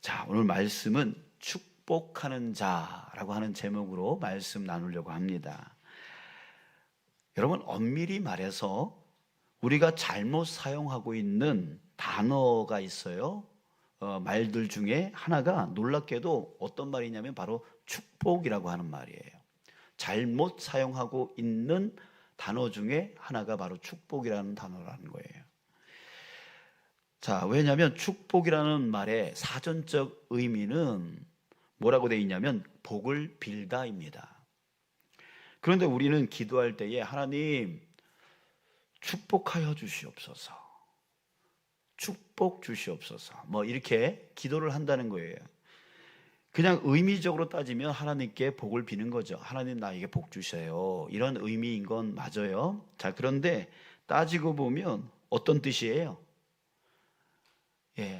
자, 오늘 말씀은 축복하는 자라고 하는 제목으로 말씀 나누려고 합니다. 여러분, 엄밀히 말해서 우리가 잘못 사용하고 있는 단어가 있어요. 말들 중에 하나가 놀랍게도 어떤 말이냐면 바로 축복이라고 하는 말이에요. 잘못 사용하고 있는 단어 중에 하나가 바로 축복이라는 단어라는 거예요. 자, 왜냐하면 축복이라는 말의 사전적 의미는 뭐라고 되어 있냐면 복을 빌다입니다. 그런데 우리는 기도할 때에 하나님 축복하여 주시옵소서, 축복 주시옵소서, 뭐 이렇게 기도를 한다는 거예요. 그냥 의미적으로 따지면 하나님께 복을 비는 거죠. 하나님 나에게 복 주세요, 이런 의미인 건 맞아요. 자, 그런데 따지고 보면 어떤 뜻이에요?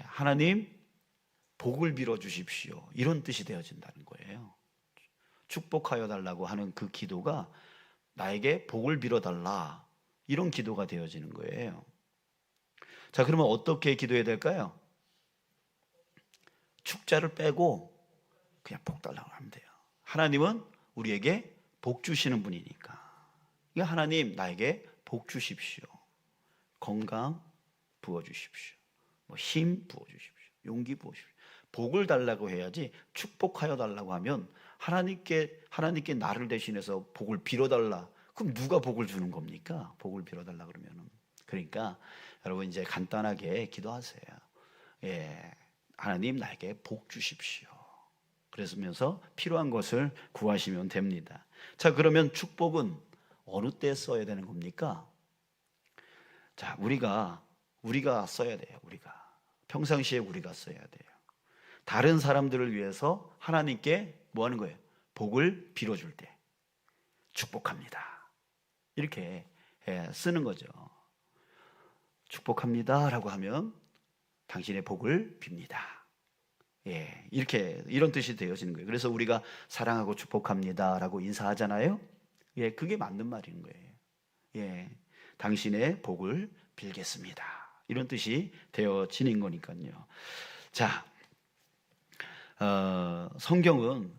하나님 복을 빌어 주십시오, 이런 뜻이 되어진다는 거예요. 축복하여 달라고 하는 그 기도가 나에게 복을 빌어 달라, 이런 기도가 되어지는 거예요. 자, 그러면 어떻게 기도해야 될까요? 축자를 빼고 그냥 복 달라고 하면 돼요. 하나님은 우리에게 복 주시는 분이니까. 하나님 나에게 복 주십시오, 건강 부어 주십시오, 힘 부어 주십시오, 용기 부어 주십시오. 복을 달라고 해야지 축복하여 달라고 하면 하나님께 나를 대신해서 복을 빌어달라, 그럼 누가 복을 주는 겁니까? 복을 빌어달라 그러면은. 그러니까 여러분 이제 간단하게 기도하세요. 하나님 나에게 복 주십시오, 그러면서 필요한 것을 구하시면 됩니다. 자, 그러면 축복은 어느 때 써야 되는 겁니까? 자, 우리가 써야 돼요. 우리가 평상시에 우리가 써야 돼요. 다른 사람들을 위해서 하나님께 뭐 하는 거예요? 복을 빌어줄 때 축복합니다, 이렇게 쓰는 거죠. 축복합니다 라고 하면 당신의 복을 빕니다, 이런 뜻이 되어지는 거예요. 그래서 우리가 사랑하고 축복합니다 라고 인사하잖아요. 그게 맞는 말인 거예요. 당신의 복을 빌겠습니다, 이런 뜻이 되어지는 거니까요. 자, 성경은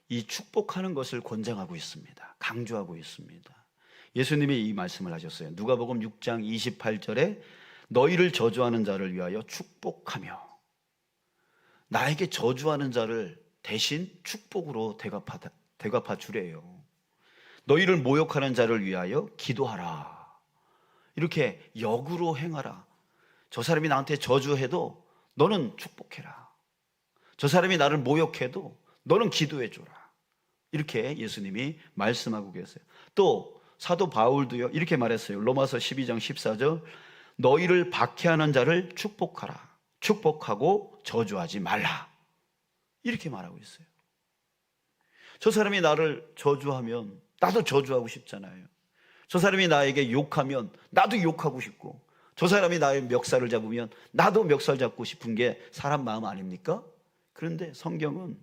이 축복하는 것을 권장하고 있습니다. 강조하고 있습니다. 예수님이 이 말씀을 하셨어요. 누가복음 6장 28절에 너희를 저주하는 자를 위하여 축복하며, 나에게 저주하는 자를 대신 축복으로 대갚아 주래요. 너희를 모욕하는 자를 위하여 기도하라, 이렇게 역으로 행하라. 저 사람이 나한테 저주해도 너는 축복해라, 저 사람이 나를 모욕해도 너는 기도해 줘라, 이렇게 예수님이 말씀하고 계세요. 또 사도 바울도요, 이렇게 말했어요. 로마서 12장 14절 너희를 박해하는 자를 축복하라, 축복하고 저주하지 말라, 이렇게 말하고 있어요. 저 사람이 나를 저주하면 나도 저주하고 싶잖아요. 저 사람이 나에게 욕하면 나도 욕하고 싶고, 저 사람이 나의 멱살을 잡으면 나도 멱살 잡고 싶은 게 사람 마음 아닙니까? 그런데 성경은,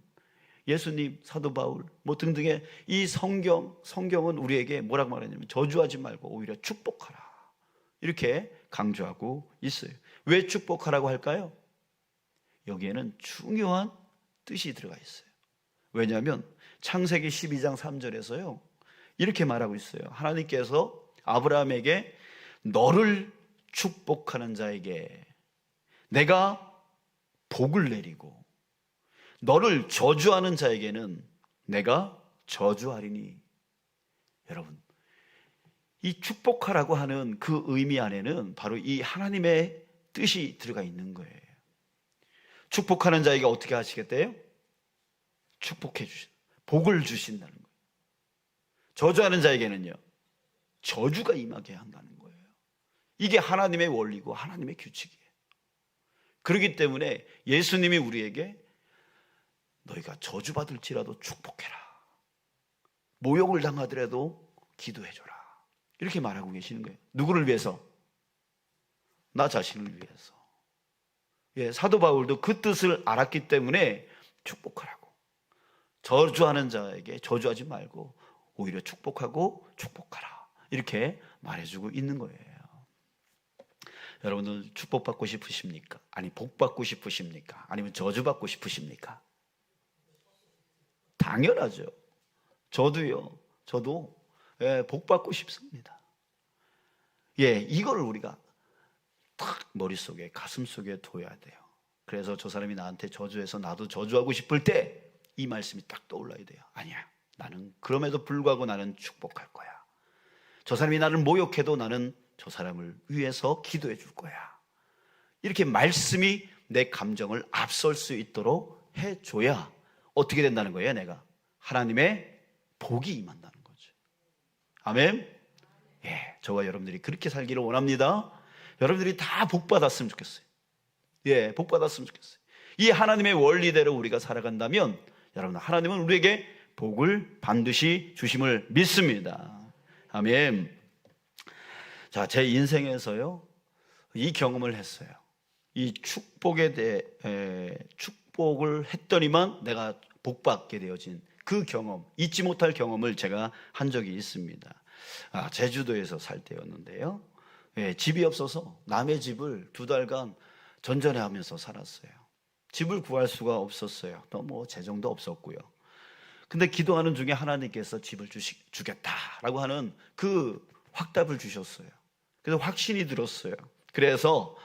예수님, 사도 바울 등등의 이 성경은 우리에게 뭐라고 말하냐면 저주하지 말고 오히려 축복하라, 이렇게 강조하고 있어요. 왜 축복하라고 할까요? 여기에는 중요한 뜻이 들어가 있어요. 왜냐하면 창세기 12장 3절에서요 이렇게 말하고 있어요. 하나님께서 아브라함에게 너를 축복하는 자에게 내가 복을 내리고 너를 저주하는 자에게는 내가 저주하리니. 여러분, 이 축복하라고 하는 그 의미 안에는 바로 이 하나님의 뜻이 들어가 있는 거예요. 축복하는 자에게 어떻게 하시겠대요? 축복해 주신, 복을 주신다는 거예요. 저주하는 자에게는요 저주가 임하게 한다는 거예요. 이게 하나님의 원리고 하나님의 규칙이에요. 그렇기 때문에 예수님이 우리에게 너희가 저주받을지라도 축복해라, 모욕을 당하더라도 기도해줘라, 이렇게 말하고 계시는 거예요. 누구를 위해서? 나 자신을 위해서. 사도 바울도 그 뜻을 알았기 때문에 축복하라고, 저주하는 자에게 저주하지 말고 오히려 축복하고 축복하라, 이렇게 말해주고 있는 거예요. 여러분들 축복받고 싶으십니까? 아니 복받고 싶으십니까? 아니면 저주받고 싶으십니까? 당연하죠. 저도요. 저도 복받고 싶습니다. 이걸 우리가 딱 머릿속에 가슴속에 둬야 돼요. 그래서 저 사람이 나한테 저주해서 나도 저주하고 싶을 때 이 말씀이 딱 떠올라야 돼요. 아니야, 나는 그럼에도 불구하고 나는 축복할 거야. 저 사람이 나를 모욕해도 나는 저 사람을 위해서 기도해 줄 거야. 이렇게 말씀이 내 감정을 앞설 수 있도록 해줘야 어떻게 된다는 거예요? 내가 하나님의 복이 임한다는 거죠. 아멘. 저와 여러분들이 그렇게 살기를 원합니다. 여러분들이 다 복받았으면 좋겠어요. 복받았으면 좋겠어요. 이 하나님의 원리대로 우리가 살아간다면 여러분, 하나님은 우리에게 복을 반드시 주심을 믿습니다. 아멘. 자, 제 인생에서요, 이 경험을 했어요. 이 축복에 대해 축복을 했더니만 내가 복받게 되어진 그 경험, 잊지 못할 경험을 제가 한 적이 있습니다. 제주도에서 살 때였는데요. 집이 없어서 남의 집을 2달간 전전해하면서 살았어요. 집을 구할 수가 없었어요. 또 뭐 재정도 없었고요. 근데 기도하는 중에 하나님께서 집을 주겠다라고 하는 그 확답을 주셨어요. 그래서 확신이 들었어요. 그래서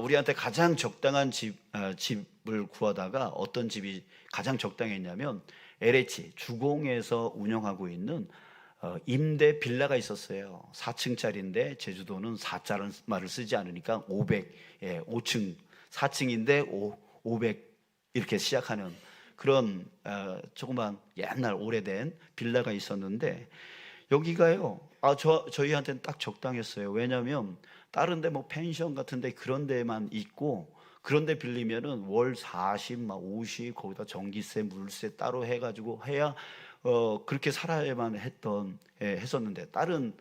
우리한테 가장 적당한 집을 구하다가 어떤 집이 가장 적당했냐면 LH 주공에서 운영하고 있는 임대 빌라가 있었어요. 4층짜리인데 제주도는 4자라는 말을 쓰지 않으니까 5층 4층인데 500 이렇게 시작하는 그런 조그만 옛날 오래된 빌라가 있었는데 여기가요, 저희한테는 딱 적당했어요. 왜냐하면 다른 데 뭐 펜션 같은 데 그런 데만 있고, 그런 데 빌리면은 월 40, 막 50, 거기다 전기세, 물세 따로 해가지고 해야 그렇게 살아야만 했었는데 다른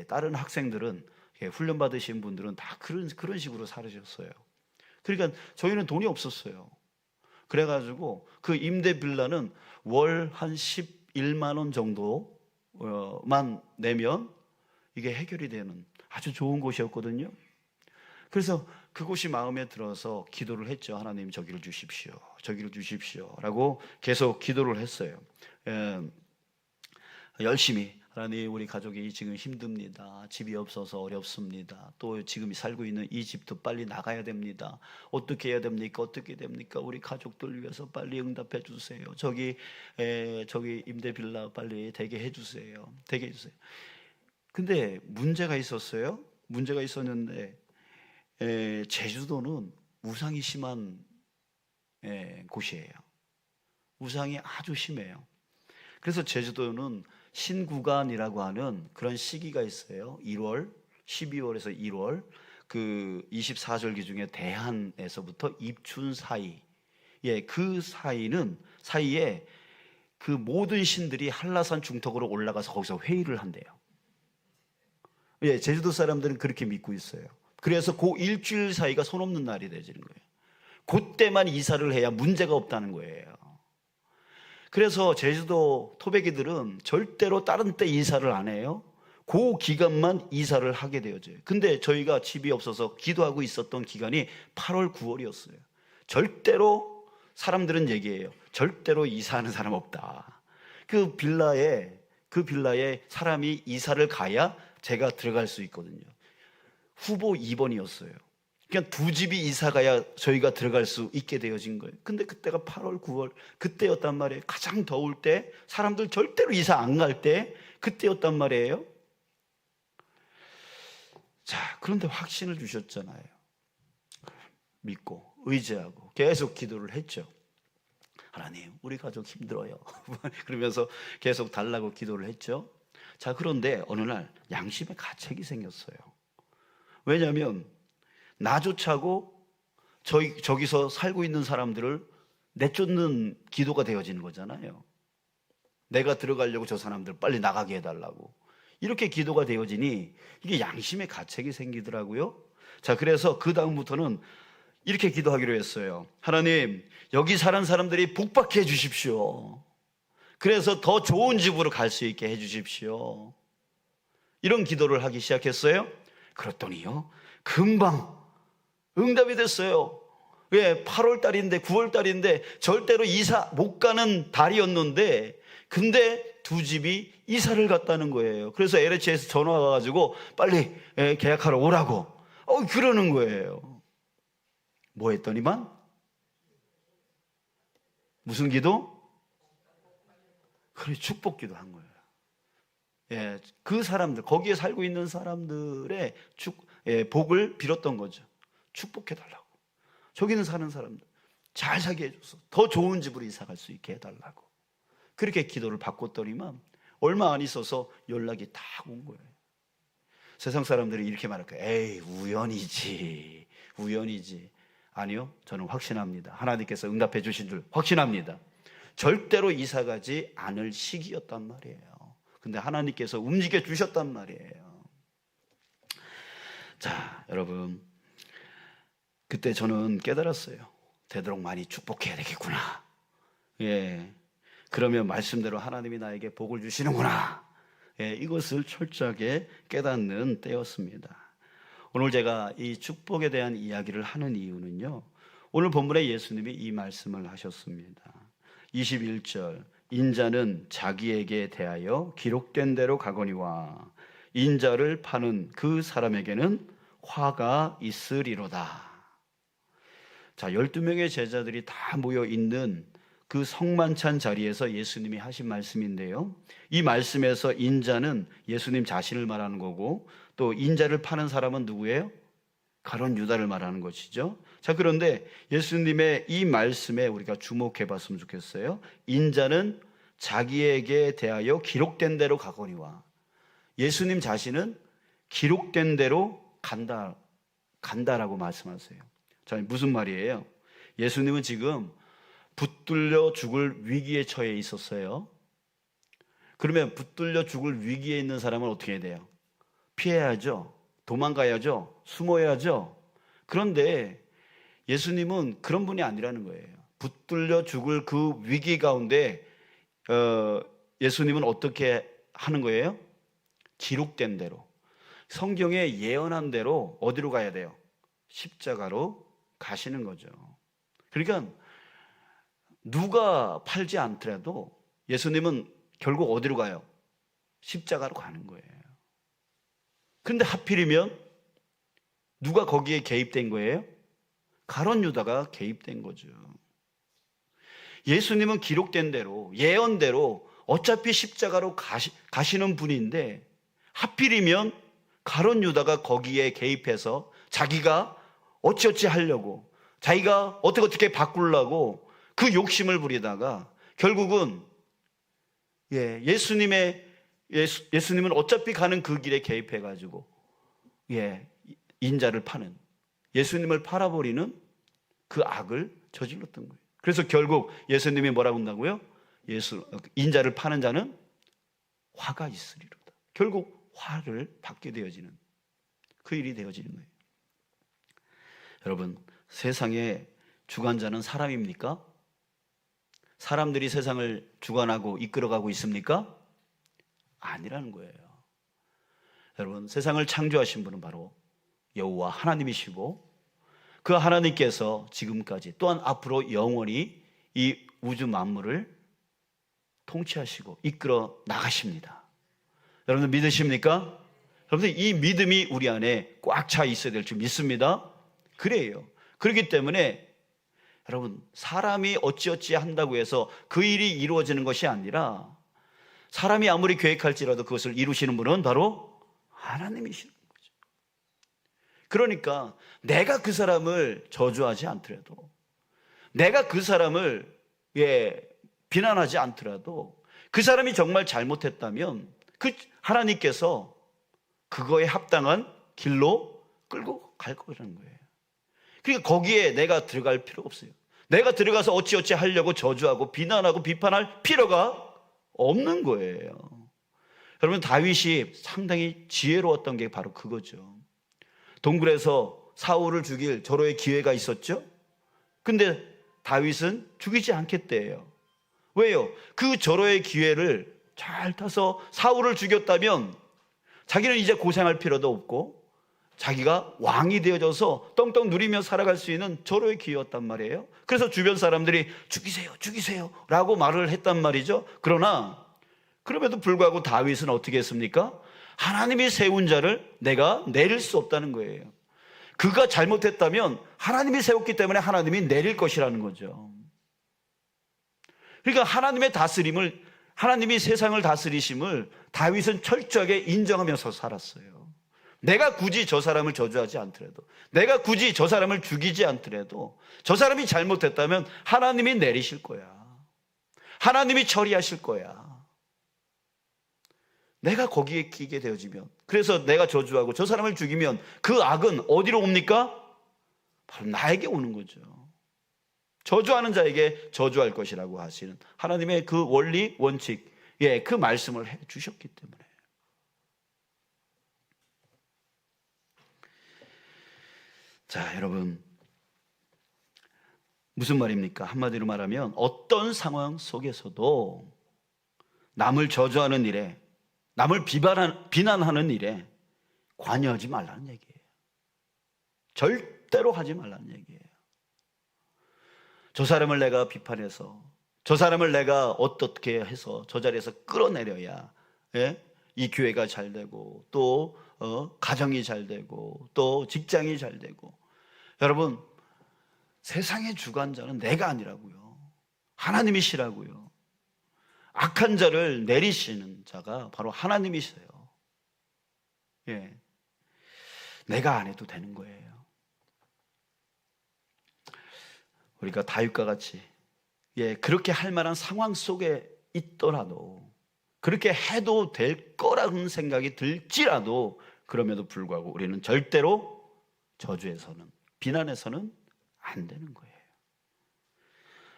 다른 학생들은 훈련 받으신 분들은 다 그런 식으로 살으셨어요. 그러니까 저희는 돈이 없었어요. 그래가지고 그 임대 빌라는 월 한 11만 원 정도만 내면 이게 해결이 되는 아주 좋은 곳이었거든요. 그래서 그곳이 마음에 들어서 기도를 했죠. 하나님 저기를 주십시오, 저기를 주십시오 라고 계속 기도를 했어요. 열심히 하나님, 우리 가족이 지금 힘듭니다. 집이 없어서 어렵습니다. 또 지금 살고 있는 이 집도 빨리 나가야 됩니다. 어떻게 해야 됩니까? 어떻게 됩니까? 우리 가족들 위해서 빨리 응답해 주세요. 저기 임대 빌라 빨리 되게 해주세요. 되게 해주세요. 근데 문제가 있었어요. 문제가 있었는데 제주도는 우상이 심한 곳이에요. 우상이 아주 심해요. 그래서 제주도는 신구간이라고 하는 그런 시기가 있어요. 1월, 12월에서 1월 그 24절기 중에 대한에서부터 입춘 사이, 그 사이에 그 모든 신들이 한라산 중턱으로 올라가서 거기서 회의를 한대요. 제주도 사람들은 그렇게 믿고 있어요. 그래서 그 일주일 사이가 손 없는 날이 되지는 거예요. 그때만 이사를 해야 문제가 없다는 거예요. 그래서 제주도 토백이들은 절대로 다른 때 이사를 안 해요. 그 기간만 이사를 하게 되어져요. 근데 저희가 집이 없어서 기도하고 있었던 기간이 8월, 9월이었어요. 절대로 사람들은 얘기해요. 절대로 이사하는 사람 없다. 그 빌라에 사람이 이사를 가야 제가 들어갈 수 있거든요. 후보 2번이었어요. 그냥 2집이 이사 가야 저희가 들어갈 수 있게 되어진 거예요. 근데 그때가 8월, 9월 그때였단 말이에요. 가장 더울 때, 사람들 절대로 이사 안 갈 때 그때였단 말이에요. 자, 그런데 확신을 주셨잖아요. 믿고 의지하고 계속 기도를 했죠. 하나님, 우리 가족 힘들어요. 그러면서 계속 달라고 기도를 했죠. 자, 그런데 어느 날 양심의 가책이 생겼어요. 왜냐하면 나조차고 저기서 살고 있는 사람들을 내쫓는 기도가 되어지는 거잖아요. 내가 들어가려고 저 사람들 빨리 나가게 해달라고. 이렇게 기도가 되어지니 이게 양심의 가책이 생기더라고요. 자, 그래서 그 다음부터는 이렇게 기도하기로 했어요. 하나님, 여기 사는 사람들이 복받게 해주십시오. 그래서 더 좋은 집으로 갈 수 있게 해주십시오. 이런 기도를 하기 시작했어요. 그랬더니요, 금방 응답이 됐어요. 왜? 8월 달인데 9월 달인데 절대로 이사 못 가는 달이었는데 근데 두 집이 이사를 갔다는 거예요. 그래서 LH에서 전화가 와가지고 빨리 계약하러 오라고 그러는 거예요. 뭐 했더니만 무슨 기도? 그래, 축복기도 한 거예요. 예, 그 사람들, 거기에 살고 있는 사람들의 복을 빌었던 거죠. 축복해달라고. 저기는 사는 사람들 잘 살게 해줘서 더 좋은 집으로 이사 갈 수 있게 해달라고. 그렇게 기도를 바꿨더니만 얼마 안 있어서 연락이 다 온 거예요. 세상 사람들이 이렇게 말할 거예요. 에이, 우연이지. 아니요, 저는 확신합니다. 하나님께서 응답해 주신 줄 확신합니다. 절대로 이사가지 않을 시기였단 말이에요. 근데 하나님께서 움직여 주셨단 말이에요. 자, 여러분, 그때 저는 깨달았어요. 되도록 많이 축복해야 되겠구나. 예, 그러면 말씀대로 하나님이 나에게 복을 주시는구나. 예, 이것을 철저하게 깨닫는 때였습니다. 오늘 제가 이 축복에 대한 이야기를 하는 이유는요, 오늘 본문에 예수님이 이 말씀을 하셨습니다. 21절, 인자는 자기에게 대하여 기록된 대로 가거니와 인자를 파는 그 사람에게는 화가 있으리로다. 자, 12명의 제자들이 다 모여 있는 그 성만찬 자리에서 예수님이 하신 말씀인데요, 이 말씀에서 인자는 예수님 자신을 말하는 거고 또 인자를 파는 사람은 누구예요? 가룟 유다를 말하는 것이죠. 자, 그런데 예수님의 이 말씀에 우리가 주목해 봤으면 좋겠어요. 인자는 자기에게 대하여 기록된 대로 가거니와, 예수님 자신은 기록된 대로 간다라고 말씀하세요. 자, 무슨 말이에요? 예수님은 지금 붙들려 죽을 위기에 처해 있었어요. 그러면 붙들려 죽을 위기에 있는 사람은 어떻게 해야 돼요? 피해야죠. 도망가야죠. 숨어야죠. 그런데 예수님은 그런 분이 아니라는 거예요. 붙들려 죽을 그 위기 가운데 예수님은 어떻게 하는 거예요? 기록된 대로, 성경에 예언한 대로 어디로 가야 돼요? 십자가로 가시는 거죠. 그러니까 누가 팔지 않더라도 예수님은 결국 어디로 가요? 십자가로 가는 거예요. 그런데 하필이면 누가 거기에 개입된 거예요? 가룟 유다가 개입된 거죠. 예수님은 기록된 대로, 예언대로 어차피 십자가로 가시는 분인데 하필이면 가룟 유다가 거기에 개입해서 자기가 어찌어찌 하려고, 자기가 어떻게 바꾸려고 그 욕심을 부리다가 결국은 예수님은 어차피 가는 그 길에 개입해가지고 인자를 파는, 예수님을 팔아버리는 그 악을 저질렀던 거예요. 그래서 결국 예수님이 뭐라고 한다고요? 인자를 파는 자는 화가 있으리로다. 결국 화를 받게 되어지는 그 일이 되어지는 거예요. 여러분, 세상의 주관자는 사람입니까? 사람들이 세상을 주관하고 이끌어가고 있습니까? 아니라는 거예요. 여러분, 세상을 창조하신 분은 바로 여호와 하나님이시고 그 하나님께서 지금까지 또한 앞으로 영원히 이 우주 만물을 통치하시고 이끌어 나가십니다. 여러분들 믿으십니까? 여러분들 이 믿음이 우리 안에 꽉 차 있어야 될 줄 믿습니다. 그래요. 그렇기 때문에 여러분, 사람이 어찌어찌 한다고 해서 그 일이 이루어지는 것이 아니라 사람이 아무리 계획할지라도 그것을 이루시는 분은 바로 하나님이시는 거죠. 그러니까 내가 그 사람을 저주하지 않더라도, 내가 그 사람을 비난하지 않더라도 그 사람이 정말 잘못했다면 그 하나님께서 그거에 합당한 길로 끌고 갈 거라는 거예요. 그러니까 거기에 내가 들어갈 필요가 없어요. 내가 들어가서 어찌어찌 하려고 저주하고 비난하고 비판할 필요가 없는 거예요. 여러분, 다윗이 상당히 지혜로웠던 게 바로 그거죠. 동굴에서 사울을 죽일 절호의 기회가 있었죠. 근데 다윗은 죽이지 않겠대요. 왜요? 그 절호의 기회를 잘 타서 사울을 죽였다면 자기는 이제 고생할 필요도 없고 자기가 왕이 되어져서 떵떵 누리며 살아갈 수 있는 절호의 기회였단 말이에요. 그래서 주변 사람들이 죽이세요, 죽이세요 라고 말을 했단 말이죠. 그러나 그럼에도 불구하고 다윗은 어떻게 했습니까? 하나님이 세운 자를 내가 내릴 수 없다는 거예요. 그가 잘못했다면 하나님이 세웠기 때문에 하나님이 내릴 것이라는 거죠. 그러니까 하나님의 다스림을, 하나님이 세상을 다스리심을 다윗은 철저하게 인정하면서 살았어요. 내가 굳이 저 사람을 저주하지 않더라도, 내가 굳이 저 사람을 죽이지 않더라도 저 사람이 잘못했다면 하나님이 내리실 거야. 하나님이 처리하실 거야. 내가 거기에 끼게 되어지면, 그래서 내가 저주하고 저 사람을 죽이면 그 악은 어디로 옵니까? 바로 나에게 오는 거죠. 저주하는 자에게 저주할 것이라고 하시는 하나님의 그 원리, 원칙, 그 말씀을 해 주셨기 때문에. 자, 여러분, 무슨 말입니까? 한마디로 말하면 어떤 상황 속에서도 남을 저주하는 일에, 남을 비난하는 일에 관여하지 말라는 얘기예요. 절대로 하지 말라는 얘기예요. 저 사람을 내가 비판해서, 저 사람을 내가 어떻게 해서 저 자리에서 끌어내려야 이 교회가 잘 되고, 또 가정이 잘 되고, 또 직장이 잘 되고. 여러분, 세상의 주관자는 내가 아니라고요. 하나님이시라고요. 악한 자를 내리시는 자가 바로 하나님이세요. 내가 안 해도 되는 거예요. 우리가 다윗과 같이 그렇게 할 만한 상황 속에 있더라도, 그렇게 해도 될 거라는 생각이 들지라도, 그럼에도 불구하고 우리는 절대로 저주에서는, 비난에서는 안 되는 거예요.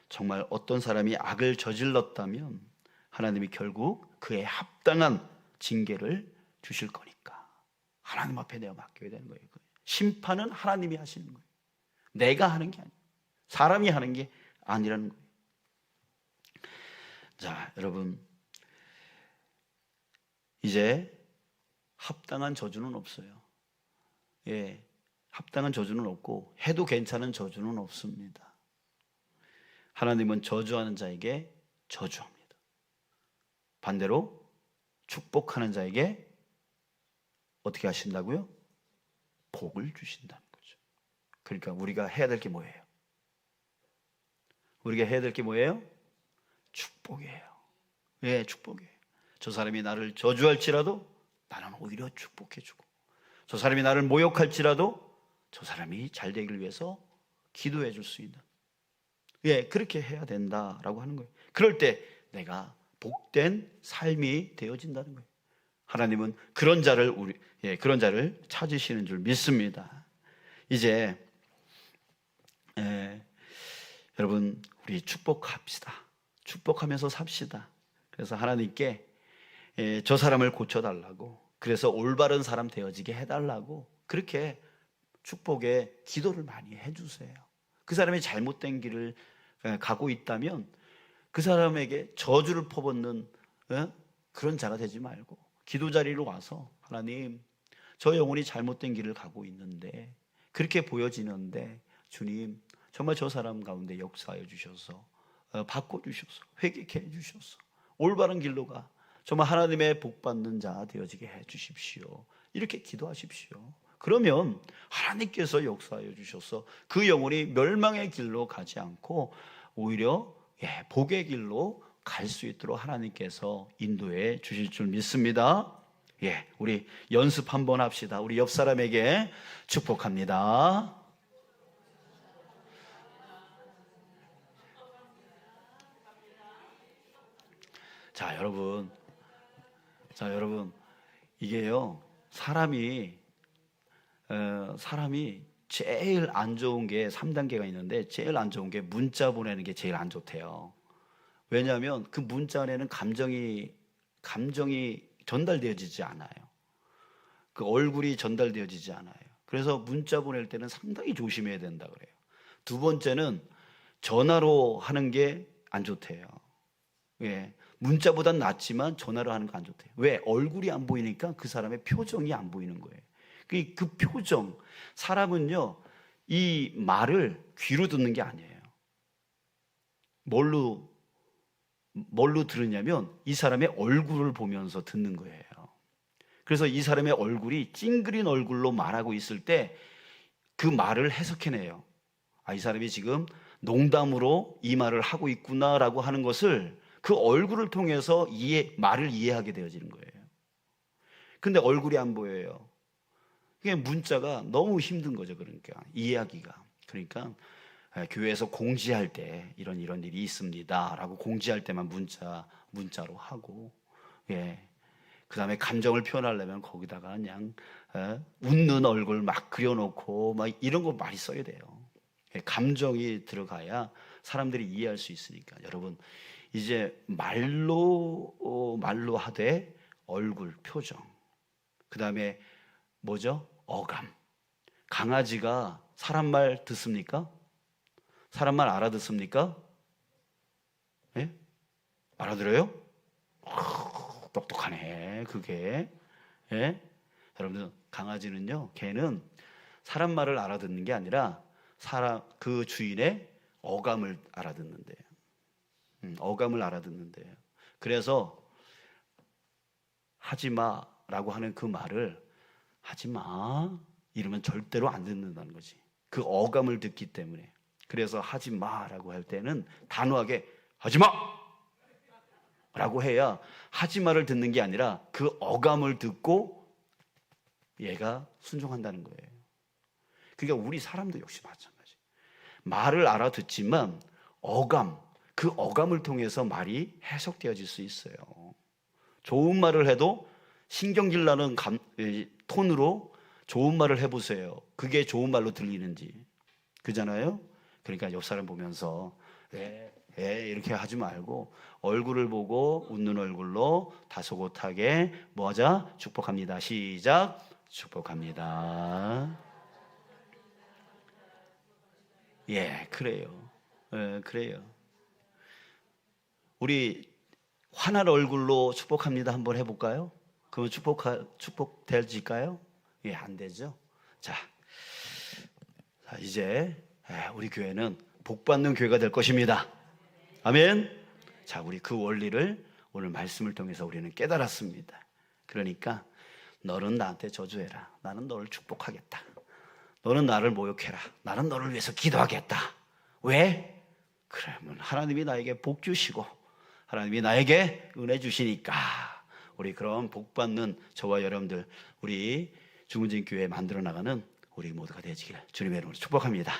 정말 어떤 사람이 악을 저질렀다면 하나님이 결국 그에 합당한 징계를 주실 거니까 하나님 앞에 내어 맡겨야 되는 거예요. 심판은 하나님이 하시는 거예요. 내가 하는 게 아니에요. 사람이 하는 게 아니라는 거예요. 자, 여러분, 이제 합당한 저주는 없어요. 합당한 저주는 없고 해도 괜찮은 저주는 없습니다. 하나님은 저주하는 자에게 저주합니다. 반대로 축복하는 자에게 어떻게 하신다고요? 복을 주신다는 거죠. 그러니까 우리가 해야 될 게 뭐예요? 우리가 해야 될 게 뭐예요? 축복이에요. 축복이에요. 저 사람이 나를 저주할지라도 나는 오히려 축복해주고, 저 사람이 나를 모욕할지라도 저 사람이 잘 되기를 위해서 기도해 줄 수 있는, 그렇게 해야 된다라고 하는 거예요. 그럴 때 내가 복된 삶이 되어진다는 거예요. 하나님은 그런 자를 그런 자를 찾으시는 줄 믿습니다. 이제 여러분, 우리 축복합시다. 축복하면서 삽시다. 그래서 하나님께 저 사람을 고쳐달라고, 그래서 올바른 사람 되어지게 해달라고, 그렇게 축복의 기도를 많이 해주세요. 그 사람이 잘못된 길을 가고 있다면 그 사람에게 저주를 퍼붓는 그런 자가 되지 말고 기도 자리로 와서, 하나님, 저 영혼이 잘못된 길을 가고 있는데, 그렇게 보여지는데 주님, 정말 저 사람 가운데 역사하여 주셔서 바꿔주셔서 회개케 해주셔서 올바른 길로 가, 정말 하나님의 복받는 자 되어지게 해주십시오. 이렇게 기도하십시오. 그러면 하나님께서 역사하여 주셔서 그 영혼이 멸망의 길로 가지 않고 오히려 복의 길로 갈 수 있도록 하나님께서 인도해 주실 줄 믿습니다. 우리 연습 한번 합시다. 우리 옆 사람에게 축복합니다. 자, 여러분, 이게요, 사람이 제일 안 좋은 게 3단계가 있는데, 제일 안 좋은 게 문자 보내는 게 제일 안 좋대요. 왜냐하면 그 문자 안에는 감정이 전달되어지지 않아요. 그 얼굴이 전달되어지지 않아요. 그래서 문자 보낼 때는 상당히 조심해야 된다 그래요. 두 번째는 전화로 하는 게 안 좋대요. 문자보단 낫지만 전화로 하는 거 안 좋대요. 왜? 얼굴이 안 보이니까 그 사람의 표정이 안 보이는 거예요. 그 표정, 사람은요 이 말을 귀로 듣는 게 아니에요. 뭘로 들으냐면 이 사람의 얼굴을 보면서 듣는 거예요. 그래서 이 사람의 얼굴이 찡그린 얼굴로 말하고 있을 때 그 말을 해석해내요. 아, 이 사람이 지금 농담으로 이 말을 하고 있구나라고 하는 것을 그 얼굴을 통해서 말을 이해하게 되어지는 거예요. 근데 얼굴이 안 보여요. 이게 문자가 너무 힘든 거죠. 그러니까 이해하기가. 그러니까 교회에서 공지할 때 이런 일이 있습니다라고 공지할 때만 문자로 하고, 그 다음에 감정을 표현하려면 거기다가 그냥 웃는 얼굴 막 그려놓고 막 이런 거 많이 써야 돼요. 감정이 들어가야 사람들이 이해할 수 있으니까. 여러분 이제 말로 하되 얼굴, 표정, 그 다음에 뭐죠? 어감. 강아지가 사람 말 듣습니까? 사람 말 알아듣습니까? 예? 알아들어요? 똑똑하네 그게. 예? 여러분들 강아지는요, 걔는 사람 말을 알아듣는 게 아니라 그 주인의 어감을 알아듣는데요. 어감을 알아듣는데요. 그래서 하지마라고 하는 그 말을 하지마 이러면 절대로 안 듣는다는 거지. 그 어감을 듣기 때문에. 그래서 하지마라고 할 때는 단호하게 하지마 라고 해야 하지마를 듣는 게 아니라 그 어감을 듣고 얘가 순종한다는 거예요. 그러니까 우리 사람도 역시 마찬가지. 말을 알아듣지만 그 어감을 통해서 말이 해석되어질 수 있어요. 좋은 말을 해도 신경질 나는 톤으로 좋은 말을 해보세요. 그게 좋은 말로 들리는지. 그잖아요. 그러니까 옆 사람 보면서 이렇게 하지 말고 얼굴을 보고 웃는 얼굴로 다소곳하게 뭐하자? 축복합니다. 시작. 축복합니다. 그래요. 그래요. 우리 환한 얼굴로 축복합니다 한번 해볼까요? 그러면 축복될까요? 안 되죠. 자, 이제 우리 교회는 복받는 교회가 될 것입니다. 아멘. 자, 우리 그 원리를 오늘 말씀을 통해서 우리는 깨달았습니다. 그러니까 너는 나한테 저주해라. 나는 너를 축복하겠다. 너는 나를 모욕해라. 나는 너를 위해서 기도하겠다. 왜? 그러면 하나님이 나에게 복 주시고 하나님이 나에게 은혜 주시니까 우리 그런 복 받는 저와 여러분들, 우리 중은진 교회 만들어 나가는 우리 모두가 되시길 주님의 이름으로 축복합니다.